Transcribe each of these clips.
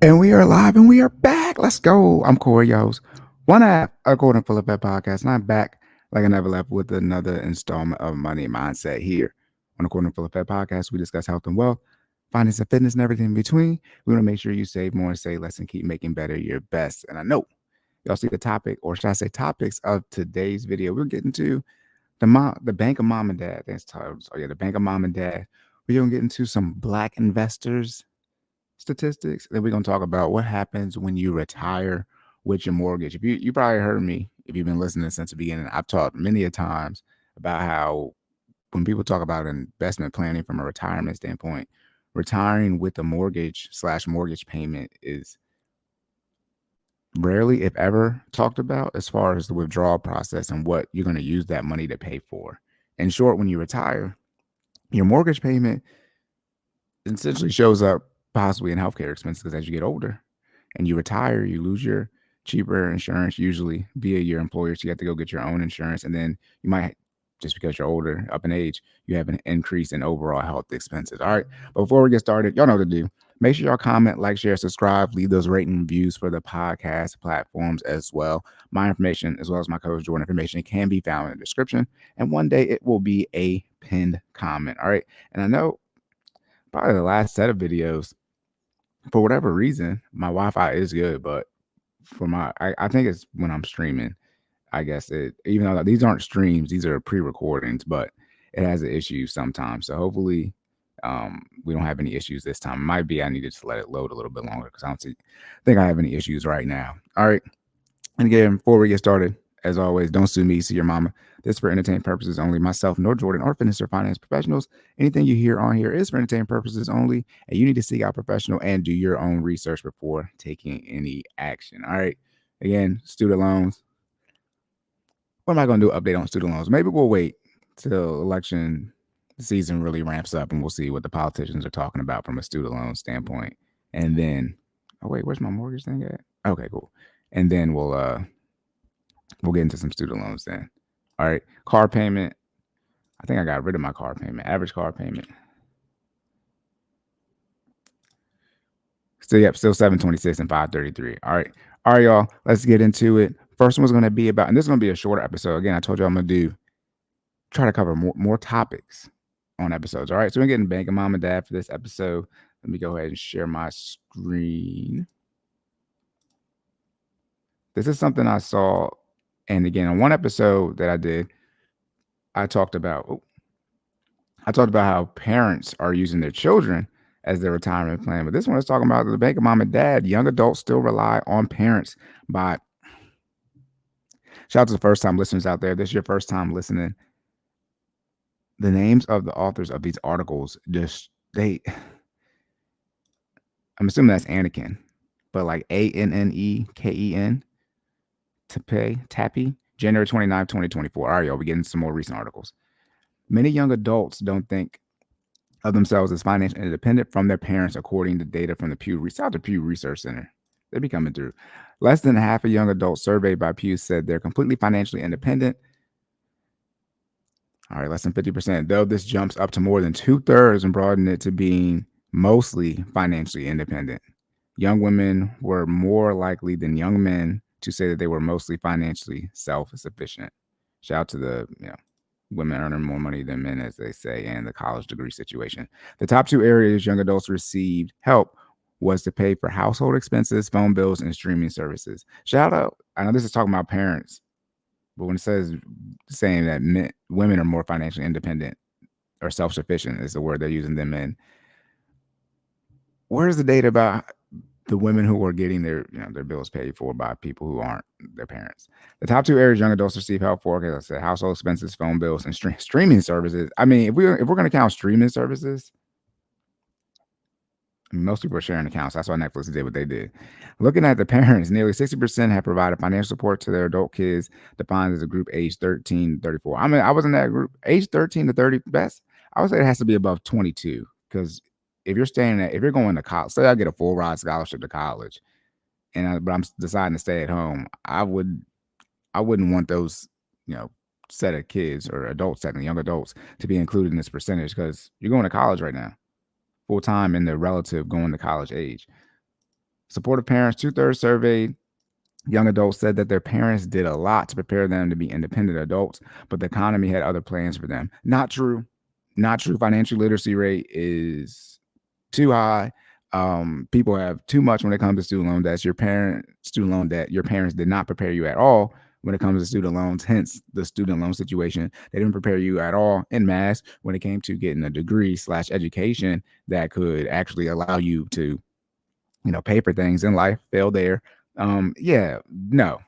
And we are live and we are back. Let's go. I'm Corey, your host. One half of Golden Full of Pet Podcast. And I'm back like I never left with another installment of Money Mindset here. On the Golden Full of Pet Podcast, we discuss health and wealth, finance and fitness, and everything in between. We want to make sure you save more and save less and keep making better your best. And I know y'all see the topic, or should I say topics of today's video. We're getting to the bank of mom and dad. That's titled. Oh yeah, the bank of mom and dad. We're gonna get into some black investors statistics. Then we're gonna talk about what happens when you retire with your mortgage. If you probably heard me if you've been listening since the beginning. I've talked many a times about how when people talk about investment planning from a retirement standpoint, retiring with a mortgage/mortgage payment is rarely, if ever, talked about as far as the withdrawal process and what you're going to use that money to pay for. In short, when you retire, your mortgage payment essentially shows up possibly in healthcare expenses because as you get older and you retire, you lose your cheaper insurance usually via your employer. So you have to go get your own insurance. And then you might, just because you're older, up in age, you have an increase in overall health expenses. All right. But before we get started, y'all know what to do. Make sure y'all comment, like, share, subscribe, leave those rating reviews for the podcast platforms as well. My information, as well as my coach Jordan information, can be found in the description. And one day it will be a pinned comment. All right. And I know probably the last set of videos, for whatever reason, my Wi-Fi is good, but I think it's when I'm streaming. I guess even though these aren't streams, these are pre-recordings, but it has an issue sometimes. So hopefully, we don't have any issues this time. It might be I needed to let it load a little bit longer because I don't think I have any issues right now. All right. And again, before we get started, as always, don't sue me, sue your mama. This is for entertainment purposes only. Myself, nor Jordan, or fitness or finance professionals. Anything you hear on here is for entertainment purposes only, and you need to seek out professional and do your own research before taking any action. All right. Again, student loans. What am I going to do? Update on student loans. Maybe we'll wait till election season really ramps up, and we'll see what the politicians are talking about from a student loan standpoint. And then, oh wait, where's my mortgage thing at? Okay, cool. And then we'll get into some student loans then. All right. Car payment. I think I got rid of my car payment. Average car payment. Still 726 and 533. All right. All right, y'all. Let's get into it. First one's going to be about, and this is going to be a shorter episode. Again, I told you I'm going to try to cover more topics on episodes. All right. So we're getting bank of mom and dad for this episode. Let me go ahead and share my screen. This is something I saw. And again, on one episode that I did, I talked about how parents are using their children as their retirement plan. But this one is talking about the bank of mom and dad. Young adults still rely on parents. By shout out to the first time listeners out there. This is your first time listening. The names of the authors of these articles I'm assuming that's Anakin, but like Anneken, Tappy, January 29th, 2024. All right, y'all, we're getting some more recent articles. Many young adults don't think of themselves as financially independent from their parents, according to data from the Pew Research Center. They be coming through. Less than half of young adults surveyed by Pew said they're completely financially independent. All right, less than 50%, though this jumps up to more than 2/3 and broaden it to being mostly financially independent. Young women were more likely than young men to say that they were mostly financially self-sufficient. Shout out to the women earning more money than men, as they say, and the college degree situation. The top two areas young adults received help was to pay for household expenses, phone bills, and streaming services. Shout out, I know this is talking about parents, but when it says saying that women are more financially independent or self-sufficient is the word they're using them in. Where's the data about the women who are getting their bills paid for by people who aren't their parents? The top two areas young adults receive help for, okay, let's say household expenses, phone bills, and streaming services. I mean, if we're going to count streaming services, most people are sharing accounts. That's why Netflix did what they did. Looking at the parents, nearly 60% have provided financial support to their adult kids, defined as a group age 13 to 34. I mean, I was in that group, age 13 to 30 best. I would say it has to be above 22, because if you're going to college, say I get a full ride scholarship to college, but I'm deciding to stay at home, I wouldn't want those, set of kids or adults, technically young adults, to be included in this percentage, because you're going to college right now, full time in the relative going to college age. Supportive parents, 2/3 surveyed young adults said that their parents did a lot to prepare them to be independent adults, but the economy had other plans for them. Not true. Not true. Financial literacy rate is too high. People have too much when it comes to student loan debts. Student loan debt, your parents did not prepare you at all when it comes to student loans, hence the student loan situation. They didn't prepare you at all in mass when it came to getting a degree / education that could actually allow you to, pay for things in life. Fail there. Yeah, no,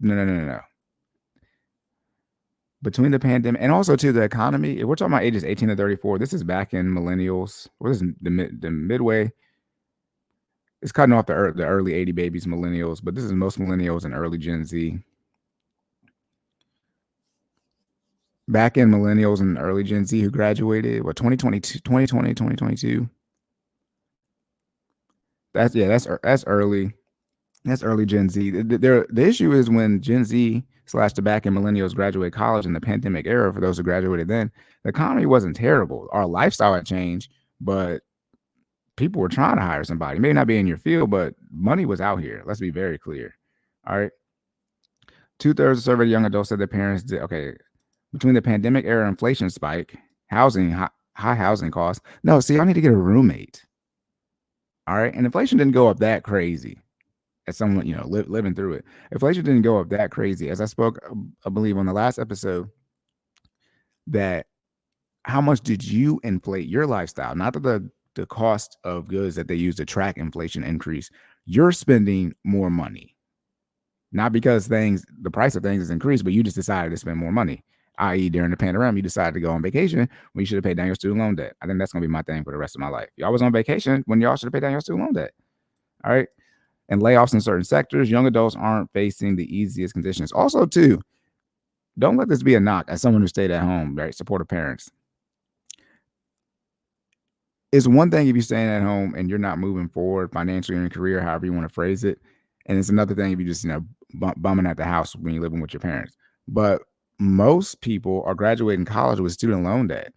no, no, no, no, no. Between the pandemic and also to the economy, if we're talking about ages 18 to 34, this is back in millennials. What is the midway? It's cutting off the early 80 babies, millennials, but this is most millennials and early Gen Z. Back in millennials and early Gen Z who graduated, 2022, 2020, 2022. That's early. That's early Gen Z. The issue is when Gen Z / the back end millennials graduate college in the pandemic era, for those who graduated then, the economy wasn't terrible. Our lifestyle had changed, but people were trying to hire somebody. Maybe not be in your field, but money was out here. Let's be very clear. All right. 2/3 of surveyed young adults said their parents did okay. Between the pandemic era inflation spike, high housing costs. No, see, I need to get a roommate. All right. And inflation didn't go up that crazy. As someone, living through it. Inflation didn't go up that crazy. As I spoke, I believe, on the last episode, that how much did you inflate your lifestyle? Not that the cost of goods that they use to track inflation increase. You're spending more money. Not because the price of things has increased, but you just decided to spend more money. I.e., during the pandemic, you decided to go on vacation when you should have paid down your student loan debt. I think that's going to be my thing for the rest of my life. Y'all was on vacation when y'all should have paid down your student loan debt. All right. And layoffs in certain sectors, young adults aren't facing the easiest conditions. Also, too, don't let this be a knock as someone who stayed at home, right? Supportive parents. It's one thing if you're staying at home and you're not moving forward financially in your career, however you want to phrase it. And it's another thing if you just, bumming at the house when you're living with your parents. But most people are graduating college with student loan debt.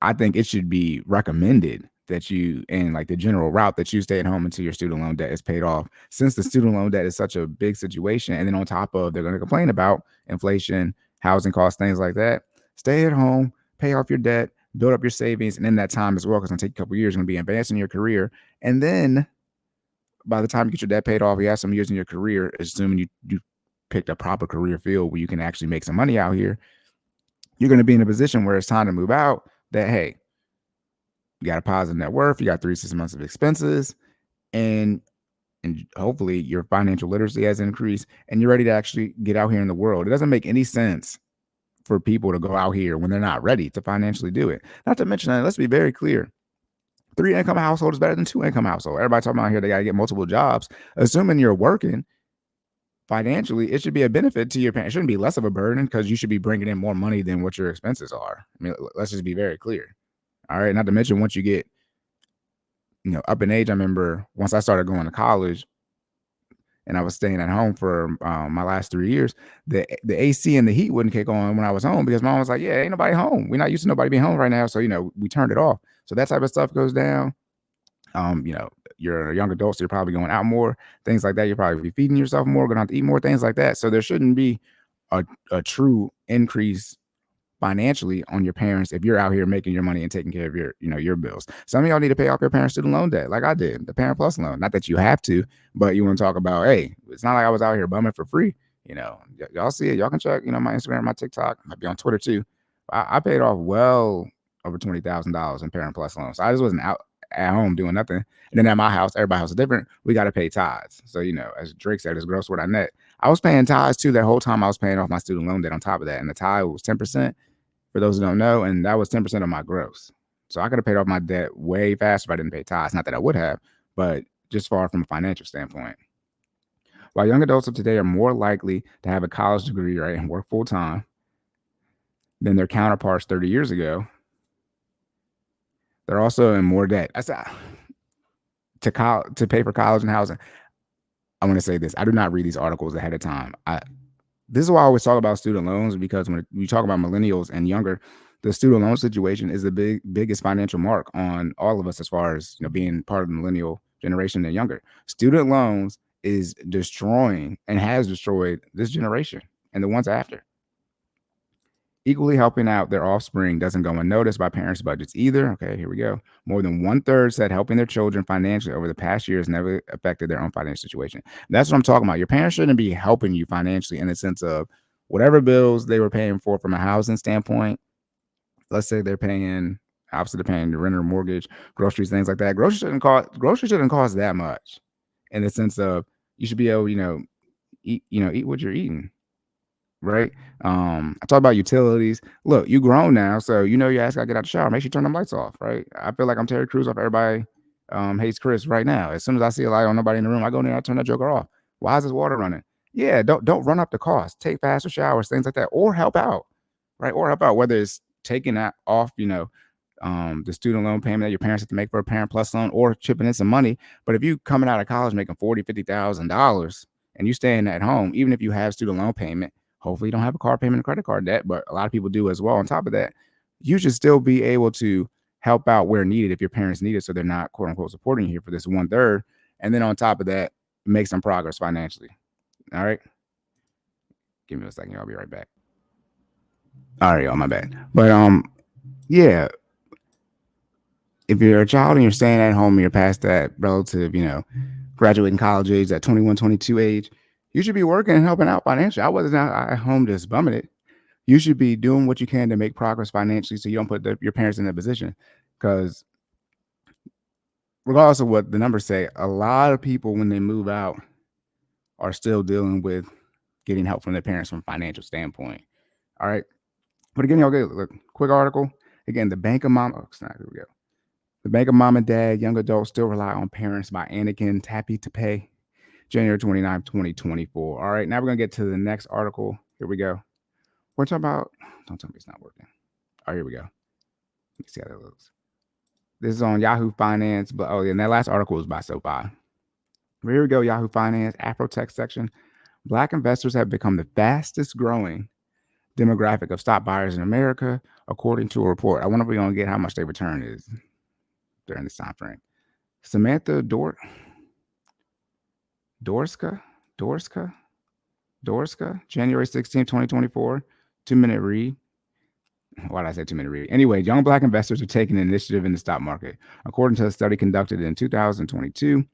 I think it should be recommended that you, in like the general route, that you stay at home until your student loan debt is paid off, since the student loan debt is such a big situation. And then on top of, they're going to complain about inflation, housing costs, things like that. Stay at home, pay off your debt, build up your savings. And in that time as well, because it's going to take a couple of years, you're going to be advancing your career. And then by the time you get your debt paid off, you have some years in your career, assuming you picked a proper career field where you can actually make some money out here, you're going to be in a position where it's time to move out, that, hey, you got a positive net worth, you got 3 to 6 months of expenses, and hopefully your financial literacy has increased and you're ready to actually get out here in the world. It doesn't make any sense for people to go out here when they're not ready to financially do it. Not to mention that, let's be very clear, 3-income household is better than 2-income household. Everybody talking about here they got to get multiple jobs. Assuming you're working financially, it should be a benefit to your parents. It shouldn't be less of a burden because you should be bringing in more money than what your expenses are. I mean, let's just be very clear. All right. Not to mention, once you get, up in age, I remember once I started going to college and I was staying at home for my last 3 years, the AC and the heat wouldn't kick on when I was home because mom was like, yeah, ain't nobody home. We're not used to nobody being home right now. So, we turned it off. So that type of stuff goes down. You're a young adult, so you're probably going out more, things like that. You're probably be feeding yourself more, going to have to eat more, things like that. So there shouldn't be a true increase financially on your parents if you're out here making your money and taking care of your bills. Some of y'all need to pay off your parents' student loan debt, like I did, the Parent Plus loan. Not that you have to, but you want to talk about, hey, it's not like I was out here bumming for free. Y'all see it. Y'all can check, my Instagram, my TikTok, might be on Twitter too. I paid off well over $20,000 in Parent Plus loans. So I just wasn't out at home doing nothing. And then at my house, everybody's house is different. We got to pay tithes. So, as Drake said, it's gross what I net. I was paying tithes too that whole time I was paying off my student loan debt on top of that. And the tithe was 10%. For those who don't know, and that was 10% of my gross. So I could have paid off my debt way faster if I didn't pay tithes. Not that I would have, but just far from a financial standpoint. While young adults of today are more likely to have a college degree, right, and work full time than their counterparts 30 years ago, they're also in more debt. To pay for college and housing. I want to say this. I do not read these articles ahead of time. This is why I always talk about student loans, because when we talk about millennials and younger, the student loan situation is the biggest financial mark on all of us as far as being part of the millennial generation and younger. Student loans is destroying and has destroyed this generation and the ones after. Equally helping out their offspring doesn't go unnoticed by parents' budgets either. Okay, here we go. More than 1/3 said helping their children financially over the past year has never affected their own financial situation. That's what I'm talking about. Your parents shouldn't be helping you financially in the sense of whatever bills they were paying for from a housing standpoint. Let's say they're paying, obviously they're paying the rent or mortgage, groceries, things like that. Groceries shouldn't cost that much in the sense of you should be able, eat what you're eating. Right. I talk about utilities. Look, you grown now, so your ass gotta get out the shower. Make sure you turn them lights off. Right. I feel like I'm Terry Crews off everybody hates Chris right now. As soon as I see a light on nobody in the room, I go in there, I turn that joker off. Why is this water running? Yeah, don't run up the cost. Take faster showers, things like that, or help out. Right. Or help out, whether it's taking that off, the student loan payment that your parents have to make for a parent plus loan or chipping in some money. But if you coming out of college making $40,000, $50,000 and you staying at home, even if you have student loan payment, hopefully you don't have a car payment and credit card debt, but a lot of people do as well. On top of that, you should still be able to help out where needed if your parents need it, so they're not quote unquote supporting you here for this 1/3. And then on top of that, make some progress financially. All right. Give me a second. I'll be right back. All right, y'all, my bad. But yeah, if you're a child and you're staying at home and you're past that relative, graduating college age, that 21, 22 age, you should be working and helping out financially. I wasn't out at home just bumming it. You should be doing what you can to make progress financially so you don't put your parents in that position. Because regardless of what the numbers say, a lot of people when they move out are still dealing with getting help from their parents from a financial standpoint. All right. But again, y'all get look, quick article. Again, the Bank of Mom. Oh, snap, here we go. The Bank of Mom and Dad, Young Adults Still Rely on Parents by Anakin Tappy to Pay, January 29th, 2024. All right, now we're going to get to the next article. Here we go. We're talking about, don't tell me it's not working. Oh, here we go. Let me see how that looks. This is on Yahoo Finance, but and that last article was by SoFi. Here we go, Yahoo Finance, Afrotech section. Black investors have become the fastest growing demographic of stock buyers in America, according to a report. I wonder if we're going to get how much their return is during this time frame. Samantha Dorska, January 16, 2024, 2-minute read. Why did I say 2-minute read? Anyway, young Black investors are taking an initiative in the stock market. According to a study conducted in 2022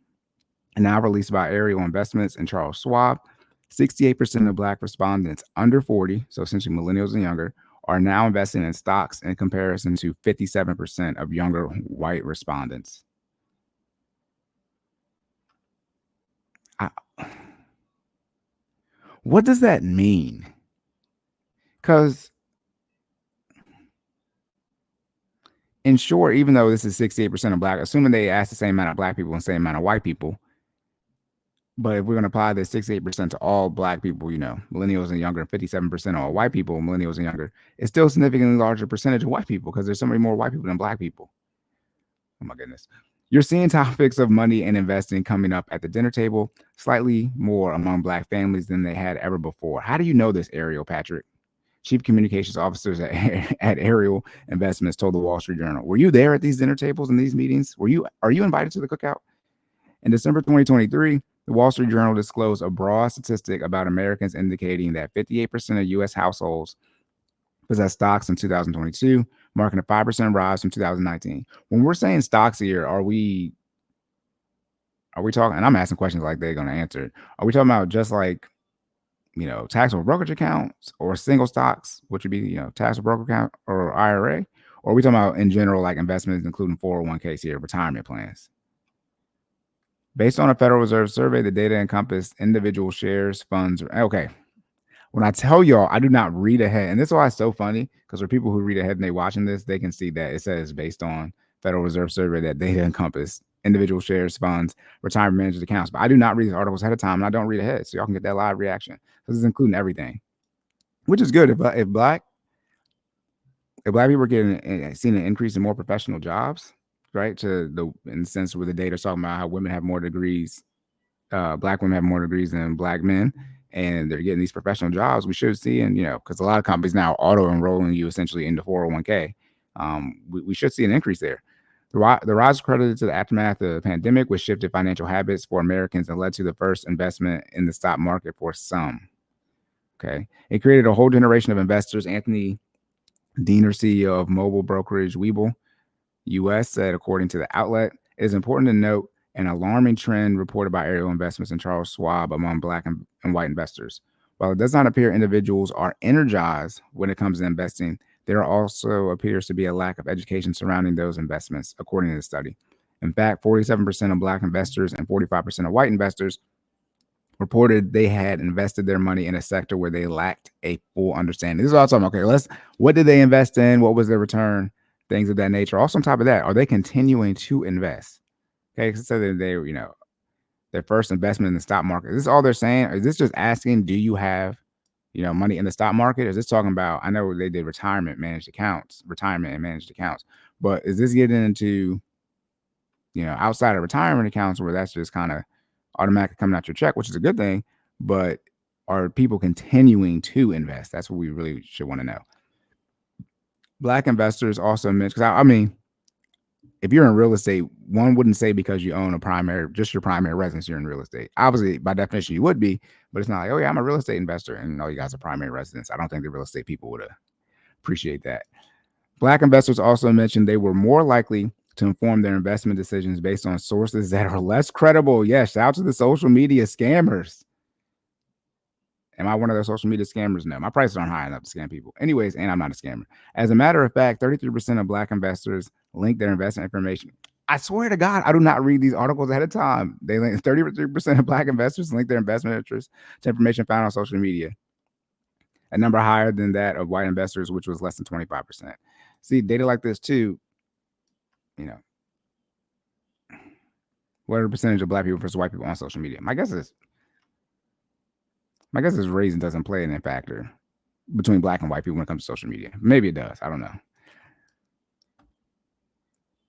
and now released by Ariel Investments and Charles Schwab, 68% of Black respondents under 40, so essentially millennials and younger, are now investing in stocks in comparison to 57% of younger white respondents. What does that mean? Because in short, even though this is 68% of Black, assuming they ask the same amount of Black people and the same amount of white people, but if we're going to apply this 68% to all Black people, millennials and younger, and 57% all white people, millennials and younger, it's still a significantly larger percentage of white people because there's so many more white people than Black people. Oh my goodness. You're seeing topics of money and investing coming up at the dinner table, slightly more among Black families than they had ever before. How do you know this, Ariel Patrick? Chief communications officers at Ariel Investments told the Wall Street Journal. Were you there at these dinner tables and these meetings? Are you invited to the cookout? In December 2023, the Wall Street Journal disclosed a broad statistic about Americans indicating that 58% of U.S. households possess stocks in 2022, marking a 5% rise from 2019. When we're saying stocks here, are we talking, and I'm asking questions like they're going to answer, are we talking about just like, taxable brokerage accounts or single stocks, which would be, taxable broker account or IRA? Or are we talking about in general, like investments, including 401ks here, retirement plans? Based on a Federal Reserve survey, the data encompassed individual shares, funds. Okay. When I tell y'all, I do not read ahead. And this is why it's so funny, because for people who read ahead and they watching this, they can see that it says based on Federal Reserve survey that data encompass individual shares, funds, retirement managers accounts. But I do not read these articles ahead of time, and I don't read ahead. So y'all can get that live reaction. This is including everything, which is good. If black people are seeing an increase in more professional jobs, right? In the sense where the data is talking about how women have more degrees, Black women have more degrees than Black men, and they're getting these professional jobs. We should see, and because a lot of companies now auto enrolling you essentially into 401k, we should see an increase there. The rise credited to the aftermath of the pandemic, which shifted financial habits for Americans and led to the first investment in the stock market for some. Okay. It created a whole generation of investors. Anthony Diener, CEO of mobile brokerage Webull US, said, according to the outlet, it is important to note an alarming trend reported by Ariel Investments and Charles Schwab among Black and white investors. While it does not appear individuals are energized when it comes to investing, there also appears to be a lack of education surrounding those investments, according to the study. In fact, 47% of Black investors and 45% of white investors reported they had invested their money in a sector where they lacked a full understanding. This is all I'm talking about. Okay, what did they invest in? What was their return? Things of that nature. Also, on top of that, are they continuing to invest? Okay, so that they, their first investment in the stock market. Is this all they're saying? Is this just asking, do you have, money in the stock market? Is this talking about, I know they did retirement and managed accounts, but is this getting into, outside of retirement accounts where that's just kind of automatically coming out your check, which is a good thing, but are people continuing to invest? That's what we really should want to know. Black investors also mentioned, because I mean, if you're in real estate, one wouldn't say because you own your primary residence, you're in real estate. Obviously, by definition, you would be, but it's not like, oh yeah, I'm a real estate investor and you guys are primary residence. I don't think the real estate people would appreciate that. Black investors also mentioned they were more likely to inform their investment decisions based on sources that are less credible. Yes, shout out to the social media scammers. Am I one of those social media scammers? No, my prices aren't high enough to scam people. Anyways, and I'm not a scammer. As a matter of fact, 33% of Black investors link their investment information. I swear to God, I do not read these articles ahead of time. They link 33% of Black investors link their investment interests to information found on social media, a number higher than that of white investors, which was less than 25%. See, data like this too, what are the percentage of Black people versus white people on social media? My guess is race doesn't play an factor between Black and white people when it comes to social media. Maybe it does. I don't know.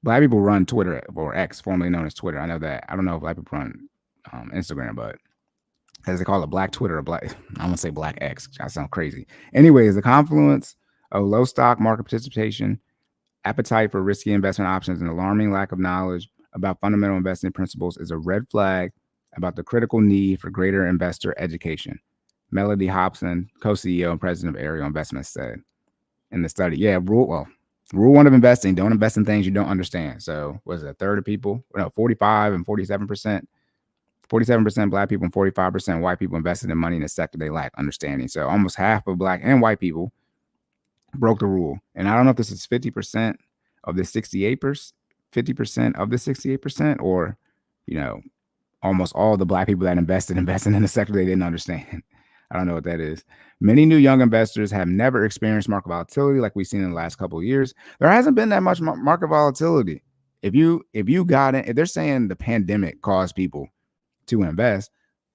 Black people run Twitter, or X, formerly known as Twitter. I know that. I don't know if Black people run Instagram, but as they call it, Black Twitter or Black, I won't say Black X. I sound crazy. Anyways, the confluence of low stock market participation, appetite for risky investment options, and alarming lack of knowledge about fundamental investing principles is a red flag about the critical need for greater investor education. Melody Hobson, co-CEO and president of Ariel Investments, said in the study. Yeah, rule one of investing: don't invest in things you don't understand. So, was it a third of people? No, 45 and 47%. 47% Black people and 45% white people invested in money in a sector they lack understanding. So, almost half of Black and white people broke the rule. And I don't know if this is 50% of the 68%, 50% of the 68%, or almost all the Black people that invested in a sector they didn't understand. I don't know what that is. Many new young investors have never experienced market volatility like we've seen in the last couple of years. There hasn't been that much market volatility. If you got in, if they're saying the pandemic caused people to invest,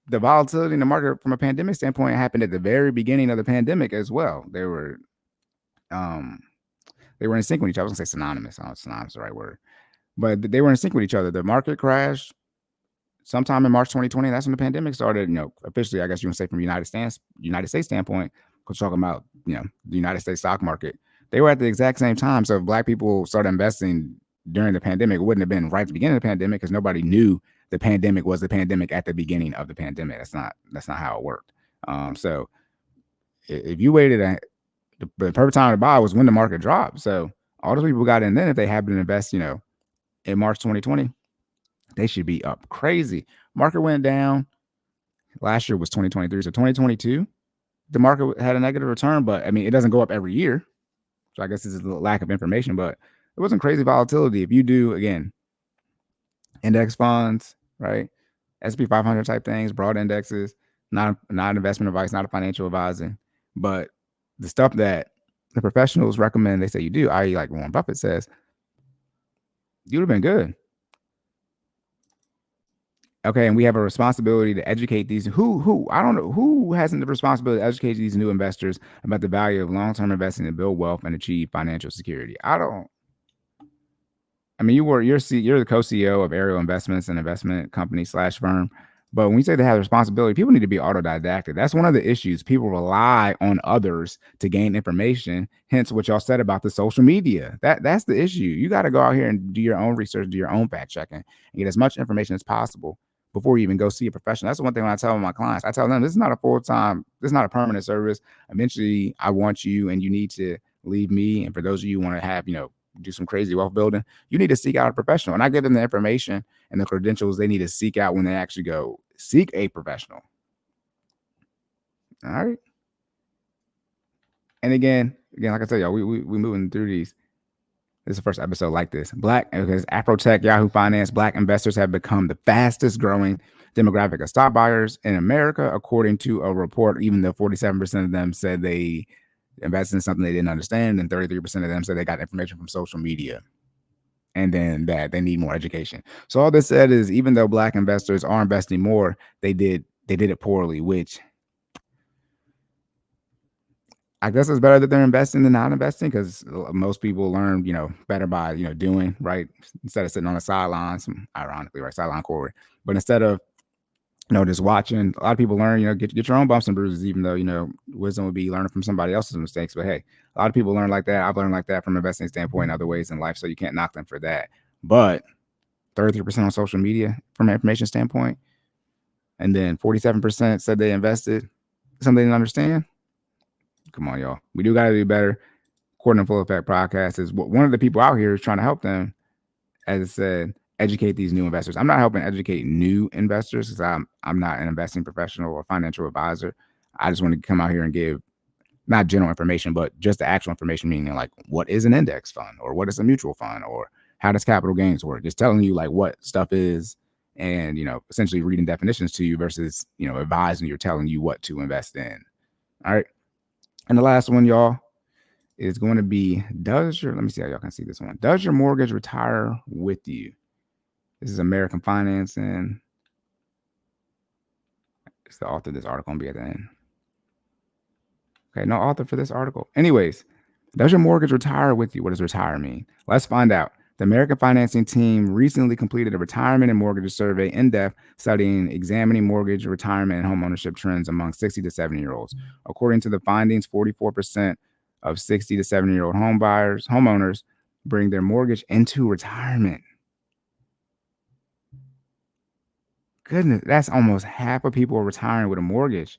the volatility in the market from a pandemic standpoint happened at the very beginning of the pandemic as well. They were in sync with each other. I was gonna say synonymous. I don't know if synonymous is the right word, but they were in sync with each other. The market crashed sometime in March 2020. That's when the pandemic started. Officially, I guess you can say from United States standpoint, because talking about the United States stock market, they were at the exact same time. So if Black people started investing during the pandemic, it wouldn't have been right at the beginning of the pandemic because nobody knew the pandemic was the pandemic at the beginning of the pandemic. That's not how it worked. So if you waited the perfect time to buy was when the market dropped. So all those people got in then, if they happened to invest, in March 2020, they should be up crazy. Market went down. Last year was 2023. So 2022, the market had a negative return, but I mean, it doesn't go up every year. So I guess this is a lack of information, but it wasn't crazy volatility. If you do, again, index funds, right? S&P 500 type things, broad indexes, not investment advice, not a financial advising, but the stuff that the professionals recommend, they say you do, i.e. like Warren Buffett says, you'd have been good. Okay, and we have a responsibility to educate these I don't know who hasn't the responsibility to educate these new investors about the value of long-term investing to build wealth and achieve financial security. I mean, you're the co-CEO of Ariel Investments, an investment company / firm. But when we say they have responsibility, people need to be autodidactic. That's one of the issues. People rely on others to gain information. Hence, what y'all said about the social media. That's the issue. You got to go out here and do your own research, do your own fact checking, and get as much information as possible before you even go see a professional. That's the one thing when I tell my clients. I tell them this is not a full-time, this is not a permanent service. Eventually, I want you, and you need to leave me. And for those of you who want to have, do some crazy wealth building, you need to seek out a professional. And I give them the information and the credentials they need to seek out when they actually go seek a professional. All right. And again, like I said, y'all, we moving through these. This is the first episode like this. Because Afrotech, Yahoo Finance, Black investors have become the fastest growing demographic of stock buyers in America, according to a report. Even though 47% of them said they invested in something they didn't understand, and 33% of them said they got information from social media, and then that they need more education. So all this said is, even though Black investors are investing more, they did it poorly, which I guess it's better that they're investing than not investing, because most people learn, better by, doing, right? Instead of sitting on the sidelines, ironically, right? Sideline forward. But instead of, just watching, a lot of people learn, get your own bumps and bruises, even though, wisdom would be learning from somebody else's mistakes. But hey, a lot of people learn like that. I've learned like that from an investing standpoint and other ways in life. So you can't knock them for that. But 33% on social media from an information standpoint, and then 47% said they invested something they didn't understand. Come on, y'all. We do got to do better. According to Full Effect Podcast, is one of the people out here is trying to help them, as I said, educate these new investors. I'm not helping educate new investors, because I'm not an investing professional or financial advisor. I just want to come out here and give not general information, but just the actual information, meaning like what is an index fund, or what is a mutual fund, or how does capital gains work. Just telling you like what stuff is, and essentially reading definitions to you versus advising you or telling you what to invest in. All right. And the last one, y'all, is going to be, let me see how y'all can see this one. Does your mortgage retire with you? This is American Financing. It's the author of this article going to be at the end. Okay, no author for this article. Anyways, does your mortgage retire with you? What does retire mean? Let's find out. The American Financing team recently completed a retirement and mortgage survey in-depth, examining mortgage, retirement, and homeownership trends among 60 to 70-year-olds. According to the findings, 44% of 60 to 70-year-old homeowners bring their mortgage into retirement. Goodness, that's almost half of people are retiring with a mortgage.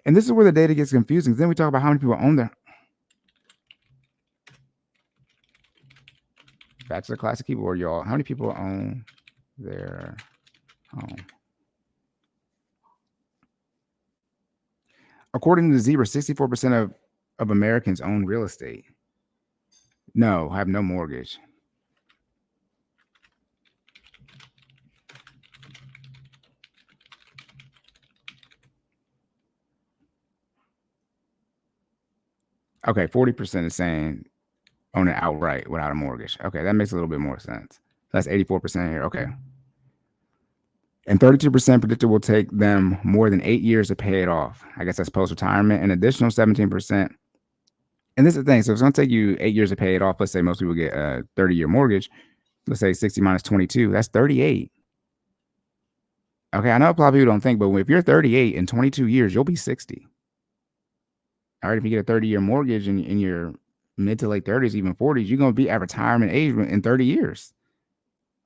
And this is where the data gets confusing. Then we talk about how many people own their... Back to the classic keyboard, y'all. How many people own their home? According to Zebra, 64% of Americans own real estate. No, have no mortgage. Okay, 40% is saying own it outright without a mortgage. Okay, that makes a little bit more sense. That's 84% here. Okay. And 32% predicted will take them more than 8 years to pay it off. I guess that's post-retirement. An additional 17%. And this is the thing. So it's going to take you 8 years to pay it off. Let's say most people get a 30-year mortgage. Let's say 60 minus 22. That's 38. Okay, I know a lot of people don't think, but if you're 38 in 22 years, you'll be 60. All right, if you get a 30-year mortgage in your mid to late 30s, even 40s, you're going to be at retirement age in 30 years.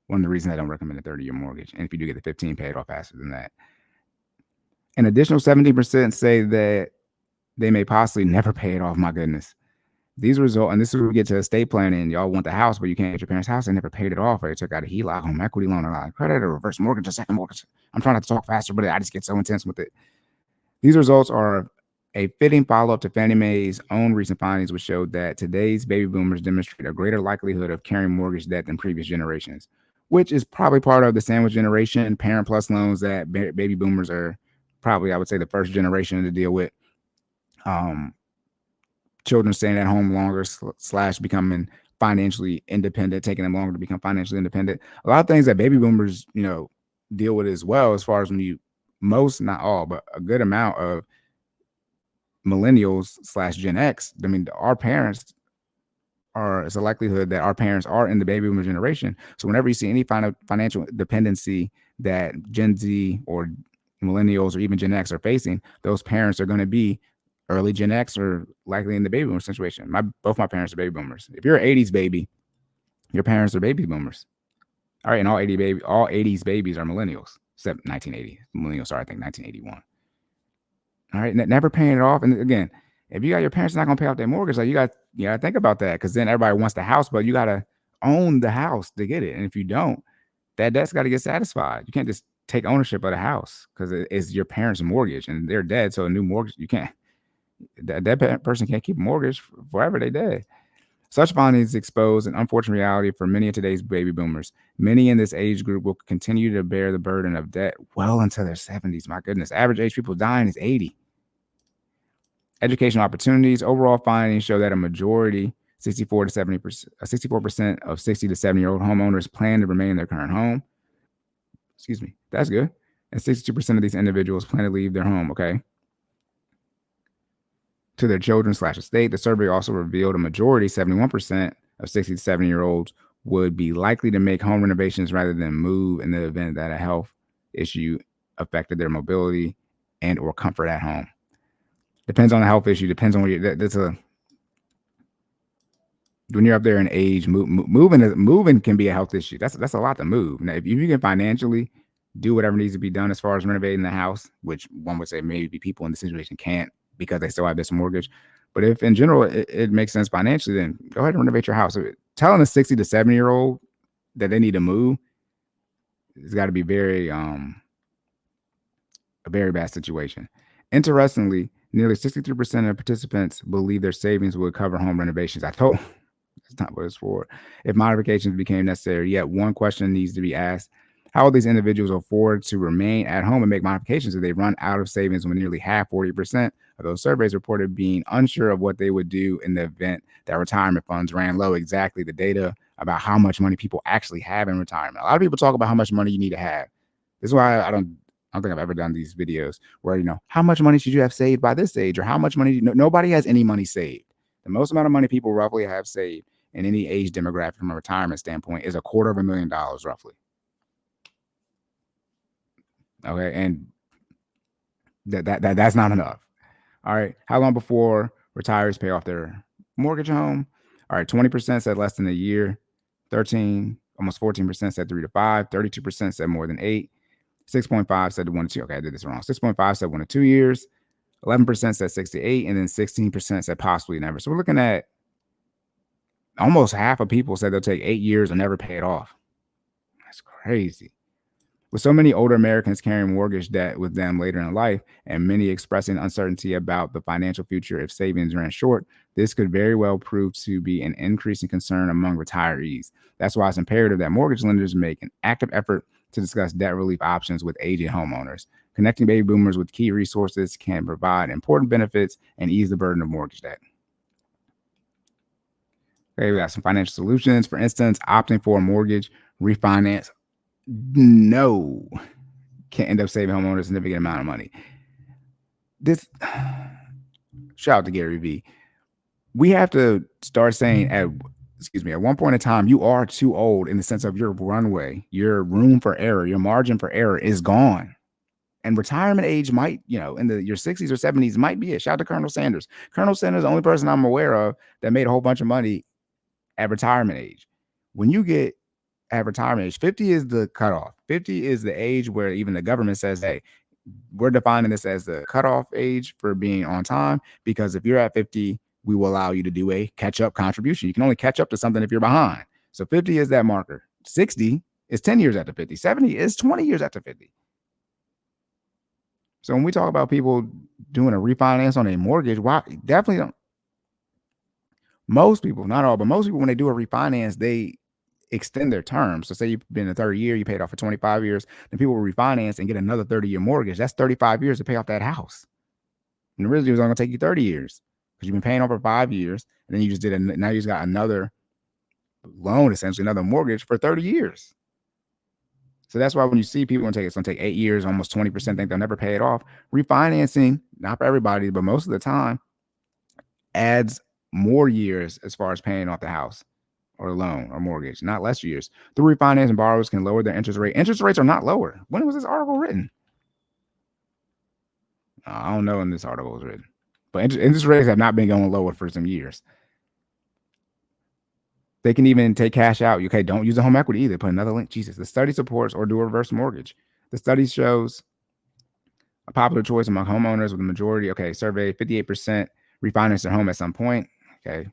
One of the reasons I don't recommend a 30-year mortgage. And if you do get the 15, pay it off faster than that. An additional 17% say that they may possibly never pay it off. My goodness. These result, and this is where we get to estate planning. Y'all want the house, but you can't get your parents' house. They never paid it off, or they took out a HELOC, home equity loan, a line of credit, a reverse mortgage, a second mortgage. I'm trying not to talk faster, but I just get so intense with it. These results are a fitting follow-up to Fannie Mae's own recent findings, which showed that today's baby boomers demonstrate a greater likelihood of carrying mortgage debt than previous generations, which is probably part of the sandwich generation, parent plus loans that baby boomers are probably, I would say, the first generation to deal with. Children staying at home longer / becoming financially independent, taking them longer to become financially independent. A lot of things that baby boomers, deal with as well, as far as when most, not all, but a good amount of millennials / Gen X. I mean, our parents it's a likelihood that our parents are in the baby boomer generation. So whenever you see any financial dependency that Gen Z or millennials or even Gen X are facing, those parents are going to be early Gen X or likely in the baby boomer situation. Both my parents are baby boomers. If you're an 80s baby, your parents are baby boomers. All right, and all 80s babies are millennials, except 1980. Millennials are, I think, 1981. All right, never paying it off. And again, if you got your parents not gonna pay off their mortgage, like you gotta think about that, because then everybody wants the house, but you gotta own the house to get it. And if you don't, that debt's got to get satisfied. You can't just take ownership of the house because it's your parents' mortgage and they're dead. So a new mortgage, you can't. That person can't keep a mortgage forever. They dead. Such findings expose an unfortunate reality for many of today's baby boomers. Many in this age group will continue to bear the burden of debt well into their 70s. My goodness, average age people dying is 80. Educational opportunities. Overall findings show that a majority, 64 to 70%, 64% of 60 to 70-year-old homeowners plan to remain in their current home. Excuse me. That's good. And 62% of these individuals plan to leave their home, okay, to their children/estate. The survey also revealed a majority, 71% of 60 to 70-year-olds would be likely to make home renovations rather than move in the event that a health issue affected their mobility and or comfort at home. Depends on the health issue. Depends on where that's when you're up there in age, moving can be a health issue. That's a lot to move. Now, if you can financially do whatever needs to be done as far as renovating the house, which one would say maybe people in the situation can't because they still have this mortgage. But if in general it makes sense financially, then go ahead and renovate your house. Telling a 60 to 70-year-old that they need to move, it's got to be a very bad situation. Interestingly, nearly 63% of participants believe their savings would cover home renovations. That's not what it's for. If modifications became necessary, yet one question needs to be asked: how will these individuals afford to remain at home and make modifications if they run out of savings? When nearly half, 40% of those surveys reported being unsure of what they would do in the event that retirement funds ran low. Exactly the data about how much money people actually have in retirement. A lot of people talk about how much money you need to have. This is why I don't think I've ever done these videos where, how much money should you have saved by this age, or how much money? Nobody has any money saved. The most amount of money people roughly have saved in any age demographic from a retirement standpoint is $250,000 roughly. Okay, and that's not enough. All right, how long before retirees pay off their mortgage home? All right, 20% said less than a year, almost 14% said 3 to 5, 32% said more than 8, 6.5 said 1 to 2. Okay, I did this wrong. 6.5 said 1 to 2 years, 11% said 6 to 8, and then 16% said possibly never. So we're looking at almost half of people said they'll take 8 years and never pay it off. That's crazy. With so many older Americans carrying mortgage debt with them later in life, and many expressing uncertainty about the financial future if savings ran short, this could very well prove to be an increasing concern among retirees. That's why it's imperative that mortgage lenders make an active effort to discuss debt relief options with aging homeowners. Connecting baby boomers with key resources can provide important benefits and ease the burden of mortgage debt. Okay, we got some financial solutions. For instance, opting for a mortgage refinance can end up saving homeowners a significant amount of money. This shout out to Gary Vee. We have to start saying at one point in time, you are too old in the sense of your runway, your room for error, your margin for error is gone. And retirement age might, in your 60s or 70s might be it. Shout out to Colonel Sanders. Colonel Sanders is the only person I'm aware of that made a whole bunch of money at retirement age. When you get at retirement age, 50 is the cutoff. 50 is the age where even the government says, hey, we're defining this as the cutoff age for being on time, because if you're at 50, we will allow you to do a catch-up contribution. You can only catch up to something if you're behind. So 50 is that marker. 60 is 10 years after 50. 70 is 20 years after 50. So when we talk about people doing a refinance on a mortgage, why definitely don't. Most people, not all, but most people, when they do a refinance, they extend their term. So say you've been in the third year, you paid off for 25 years, then people will refinance and get another 30-year mortgage. That's 35 years to pay off that house. And originally it was only going to take you 30 years because you've been paying over 5 years. And then you just now you just got another loan, essentially another mortgage for 30 years. So that's why when you see people it's going to take 8 years, almost 20% think they'll never pay it off. Refinancing, not for everybody, but most of the time, adds more years as far as paying off the house or loan or mortgage, not less years. Through refinancing, borrowers can lower their interest rate. Interest rates are not lower. When was this article written? I don't know when this article was written, but interest rates have not been going lower for some years. They can even take cash out. Okay, don't use the home equity either. Put another link. Jesus. The study supports or do a reverse mortgage. The study shows a popular choice among homeowners with the majority. Okay, survey 58% refinance their home at some point. Okay,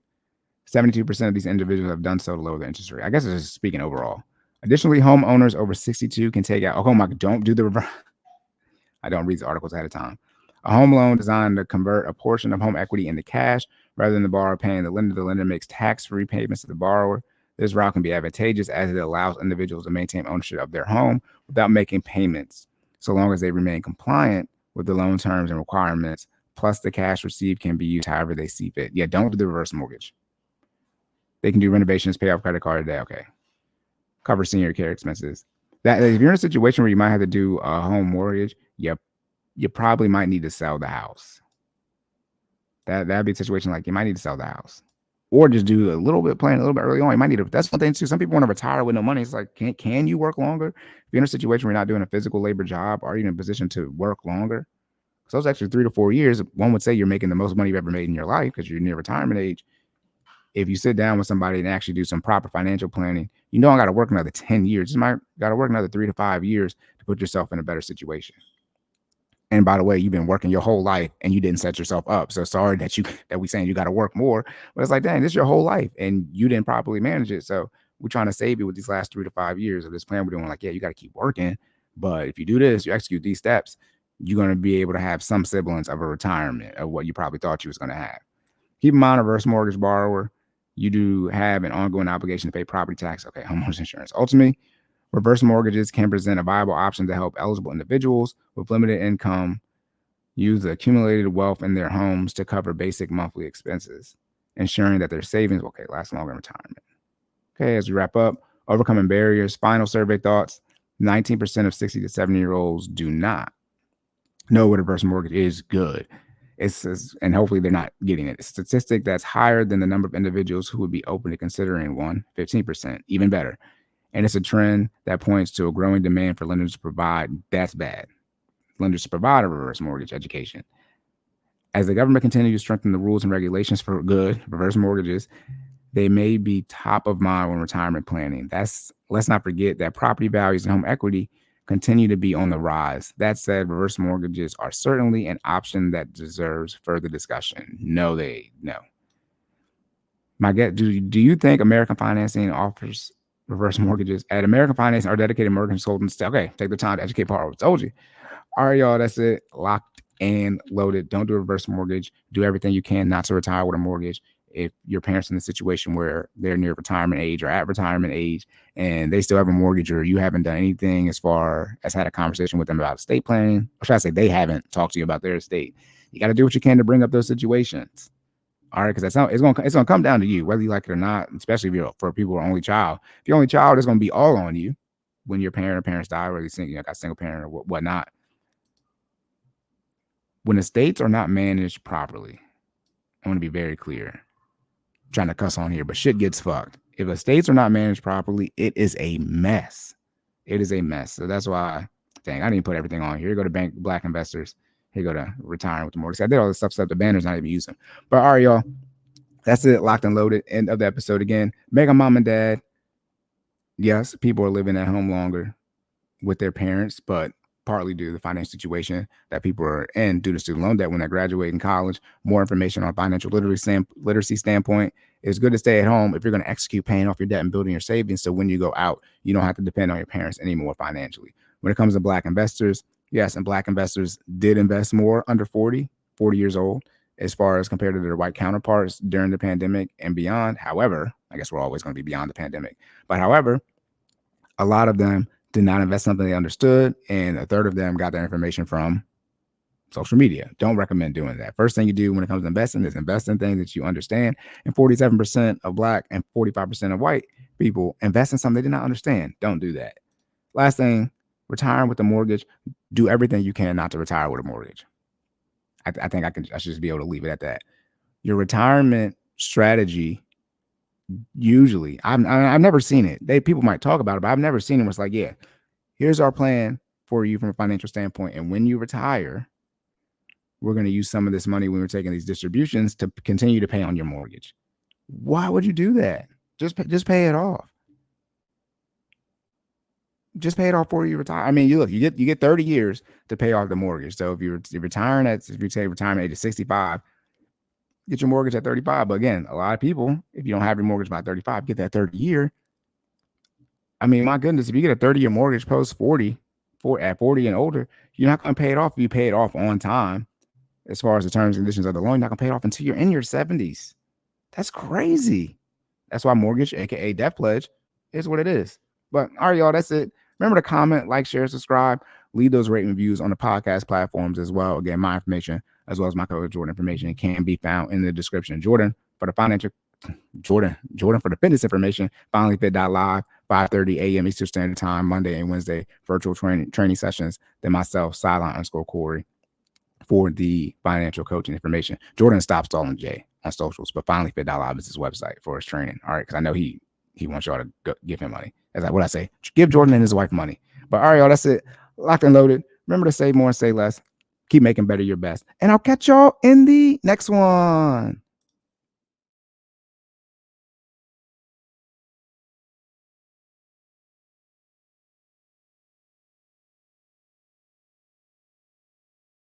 72% of these individuals have done so to lower their interest rate. I guess it's just speaking overall. Additionally, homeowners over 62 can take out. Oh my, don't do the reverse. I don't read the articles ahead of time. A home loan designed to convert a portion of home equity into cash rather than the borrower paying the lender. The lender makes tax-free payments to the borrower. This route can be advantageous as it allows individuals to maintain ownership of their home without making payments, so long as they remain compliant with the loan terms and requirements. Plus, the cash received can be used however they see fit. Yeah, don't do the reverse mortgage. They can do renovations, pay off credit card today. Okay. Cover senior care expenses. That if you're in a situation where you might have to do a home mortgage, you probably might need to sell the house. That'd be a situation like you might need to sell the house, or just do a little bit, plan a little bit early on. You might need to. That's one thing too. Some people want to retire with no money. It's like, can you work longer? If you're in a situation where you're not doing a physical labor job, are you in a position to work longer? So it's actually 3 to 4 years. One would say you're making the most money you've ever made in your life because you're near retirement age. If you sit down with somebody and actually do some proper financial planning, I got to work another 10 years. You might got to work another 3 to 5 years to put yourself in a better situation. And by the way, you've been working your whole life and you didn't set yourself up. So sorry that we saying you got to work more, but it's like, dang, this is your whole life and you didn't properly manage it. So we're trying to save you with these last 3 to 5 years of this plan. We're doing like, yeah, you got to keep working. But if you do this, you execute these steps, you're going to be able to have some semblance of a retirement of what you probably thought you was going to have. Keep in mind, a reverse mortgage borrower, you do have an ongoing obligation to pay property tax. Okay, homeowners insurance. Ultimately, reverse mortgages can present a viable option to help eligible individuals with limited income use the accumulated wealth in their homes to cover basic monthly expenses, ensuring that their savings will last longer in retirement. Okay, as we wrap up, overcoming barriers, final survey thoughts. 19% of 60 to 70-year-olds do not know what a reverse mortgage is. Good. And hopefully they're not getting it. It's a statistic that's higher than the number of individuals who would be open to considering one, 15%, even better. And it's a trend that points to a growing demand for lenders to provide, that's bad, lenders to provide a reverse mortgage education. As the government continues to strengthen the rules and regulations for good reverse mortgages, they may be top of mind when retirement planning. Let's not forget that property values and home equity continue to be on the rise. That said, reverse mortgages are certainly an option that deserves further discussion. No. Do you think American Financing offers reverse mortgages? At American Financing, our dedicated mortgage consultants, take the time to educate borrowers. Told you. All right, y'all, that's it. Locked and loaded. Don't do a reverse mortgage. Do everything you can not to retire with a mortgage. If your parents in a situation where they're near retirement age or at retirement age and they still have a mortgage, or you haven't done anything as far as had a conversation with them about estate planning, or should I say they haven't talked to you about their estate, you got to do what you can to bring up those situations. All right, because it's gonna come down to you, whether you like it or not. Especially if you're for people who are only child. If you're only child, it's gonna be all on you when your parents die, or you got a single parent or whatnot. When estates are not managed properly, I want to be very clear. I'm trying to cuss on here, but shit gets fucked. If estates are not managed properly, it is a mess. It is a mess. So that's why, dang, I didn't put everything on here. Here go to black investors. Here go to retiring with the mortgage. I did all this stuff, the banner's not even using. But all right, y'all. That's it. Locked and loaded. End of the episode again. Mega mom and dad. Yes, people are living at home longer with their parents, but partly due to the financial situation that people are in due to student loan debt when they graduate in college. More information on financial literacy standpoint. It's good to stay at home if you're going to execute paying off your debt and building your savings. So when you go out, you don't have to depend on your parents anymore financially. When it comes to black investors, yes, and black investors did invest more under 40 years old as far as compared to their white counterparts during the pandemic and beyond. However, I guess we're always going to be beyond the pandemic. But however, a lot of them did not invest something they understood, and a third of them got their information from social media. Don't recommend doing that. First thing you do when it comes to investing is invest in things that you understand. And 47% of black and 45% of white people invest in something they did not understand. Don't do that. Last thing, retiring with a mortgage. Do everything you can not to retire with a mortgage. I think I should just be able to leave it at that. Your retirement strategy Usually, I've never seen it. People might talk about it, but I've never seen it where it's like, yeah, here's our plan for you from a financial standpoint. And when you retire, we're going to use some of this money when we're taking these distributions to continue to pay on your mortgage. Why would you do that? Just pay it off. Just pay it off before you retire. I mean, you get 30 years to pay off the mortgage. So if you're retiring if you say retirement age of 65, get your mortgage at 35. But again, a lot of people, if you don't have your mortgage by 35, get that 30-year. I mean, my goodness, if you get a 30-year mortgage post 40, at 40 and older, you're not going to pay it off if you pay it off on time. As far as the terms and conditions of the loan, you're not going to pay it off until you're in your 70s. That's crazy. That's why mortgage, aka death pledge, is what it is. But all right, y'all, that's it. Remember to comment, like, share, subscribe, leave those rating reviews on the podcast platforms as well. Again, my information as well as my coach Jordan information can be found in the description. Jordan for the fitness information, finallyfit.live, 5:30 a.m. Eastern Standard Time, Monday and Wednesday, virtual training sessions. Then myself, Sideline_Corey, for the financial coaching information. Jordan Stop Stalling J on socials, but finallyfit.live is his website for his training. All right, because I know he wants y'all to give him money. That's like what I say. Give Jordan and his wife money. But all right, y'all, that's it. Locked and loaded. Remember to save more and say less. Keep making better your best. And I'll catch y'all in the next one.